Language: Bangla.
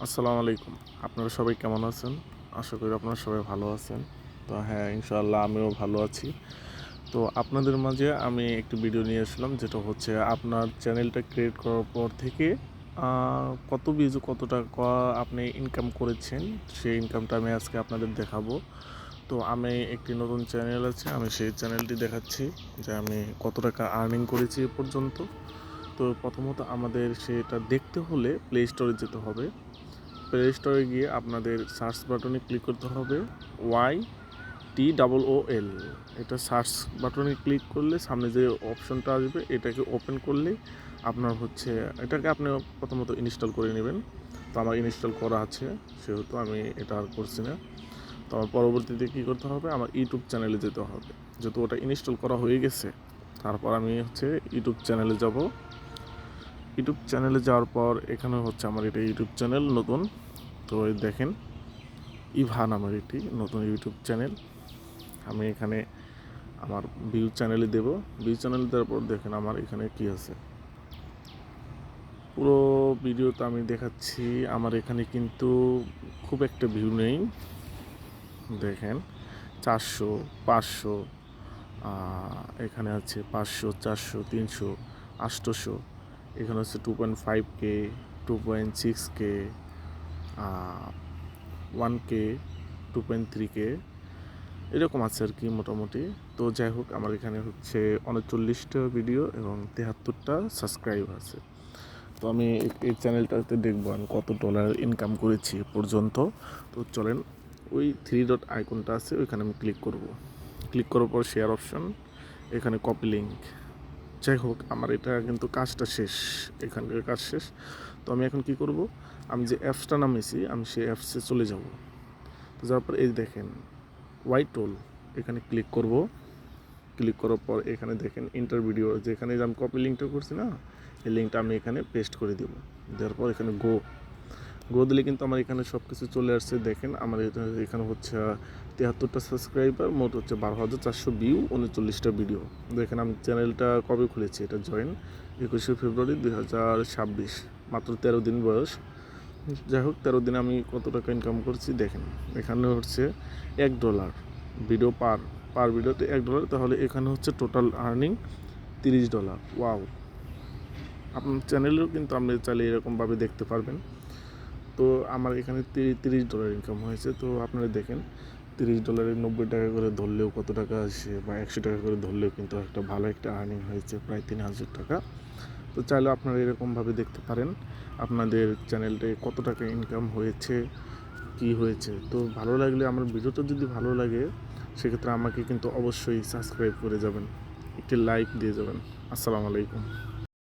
আসসালামু আলাইকুম। আপনারা সবাই কেমন আছেন? আশা করি আপনারা সবাই ভালো আছেন। তো হ্যাঁ, ইনশাআল্লাহ আমিও ভালো আছি। তো আপনাদের মাঝে আমি একটি ভিডিও নিয়ে আসলাম, যেটা হচ্ছে আপনার চ্যানেলটা ক্রিয়েট করার পর থেকে আ কত ভিউজ কত টাকা আপনি ইনকাম করেছেন, সেই ইনকামটা আমি আজকে আপনাদের দেখাবো। তো আমি একটি নতুন চ্যানেল আছে, আমি সেই চ্যানেলটি দেখাচ্ছি যে আমি কত টাকা আর্নিং করেছি এ পর্যন্ত। তো প্রথমত আমাদের সেটা দেখতে হলে প্লে স্টোরে যেতে হবে। প্লে স্টোরে গিয়ে আপনাদের সার্চ বাটনে ক্লিক করতে হবে YTOOL। এটা সার্চ বাটনে ক্লিক করলে সামনে যে অপশনটা আসবে এটাকে ওপেন করলেই আপনার হচ্ছে এটাকে আপনি প্রথমত ইনস্টল করে নেবেন। তো আমার ইনস্টল করা আছে, সেহেতু আমি এটা আর করছি না। তো আমার পরবর্তীতে কী করতে হবে, আমার ইউটিউব চ্যানেলে যেতে হবে। যেহেতু ওটা ইনস্টল করা হয়ে গেছে, তারপর আমি হচ্ছে ইউটিউব চ্যানেলে যাব। ইউটিউব চ্যানেলে যাওয়ার পর এখানে হচ্ছে আমার এটা ইউটিউব চ্যানেল নতুন। তো এই দেখেন, ইভা নামের একটি নতুন ইউটিউব চ্যানেল। আমি এখানে আমার ভিউ চ্যানেলে দেব। ভিউ চ্যানেলে দেওয়ার পর দেখেন আমার এখানে কি আছে। পুরো ভিডিওতে আমি দেখাচ্ছি, আমার এখানে কিন্তু খুব একটা ভিউ নেই। দেখেন 400, 500, এখানে আছে 500, 400, 300, 800, এখানে হচ্ছে 2.5K, 2.6K, 1K, 2.3K, এরকম আছে আর কি মোটামুটি। তো যাই হোক, আমার এখানে হচ্ছে 39টা ভিডিও এবং 73টা সাবস্ক্রাইব আছে। তো আমি এই চ্যানেলটাতে দেখবো আমি কত ডলার ইনকাম করেছি এ পর্যন্ত। তো চলেন, ওই 3 ডট আইকনটা আছে ওইখানে আমি ক্লিক করব। ক্লিক করার পর শেয়ার অপশন, এখানে কপি লিঙ্ক। যাই হোক, আমার এটা কিন্তু কাজটা শেষ, এখানকার কাজ শেষ। তো আমি এখন কি করব, আমি যে অ্যাপসটা নামিয়েছি আমি সেই অ্যাপসে চলে যাব। তো যাওয়ার পর এই দেখেন YTOOL, এখানে ক্লিক করব। ক্লিক করার পর এখানে দেখেন ইন্টার ভিডিও, যেখানে আমি কপি লিঙ্কটা করছি না, এই লিঙ্কটা আমি এখানে পেস্ট করে দেবো। দেওয়ার পর এখানে গো দিলে কিন্তু আমার এখানে সব কিছু চলে আসছে। দেখেন আমার এখানে হচ্ছে 73টা সাবস্ক্রাইবার, মোট হচ্ছে 12,400 ভিউ, 39টা ভিডিও। দেখেন আমি চ্যানেলটা কবে খুলেছি, এটা জয়েন 21শে ফেব্রুয়ারি 2026, মাত্র 13 দিন বয়স। যাই হোক, 13 দিনে আমি কত টাকা ইনকাম করছি দেখেন। এখানে হচ্ছে $1 ভিডিও পার ভিডিওতে $1, তাহলে এখানে হচ্ছে টোটাল আর্নিং $30। ওয়াও! আপনার চ্যানেলেও কিন্তু আপনি চাইলে এরকমভাবে দেখতে পারবেন। তো আমার এখানে $30 ইনকাম হয়েছে। তো আপনারা দেখেন, $30 $90 করে ধরলেও কত টাকা আসে, বা $100 করে ধরলেও কিন্তু একটা ভালো একটা আর্নিং হয়েছে, প্রায় $3,000। তো চাইলে আপনারা এরকমভাবে দেখতে পারেন আপনাদের চ্যানেলটায় কত টাকা ইনকাম হয়েছে, কি হয়েছে। তো ভালো লাগলে, আমার ভিডিওটা যদি ভালো লাগে, সেক্ষেত্রে আমাকে কিন্তু অবশ্যই সাবস্ক্রাইব করে যাবেন, একটি লাইক দিয়ে যাবেন। আসসালামু আলাইকুম।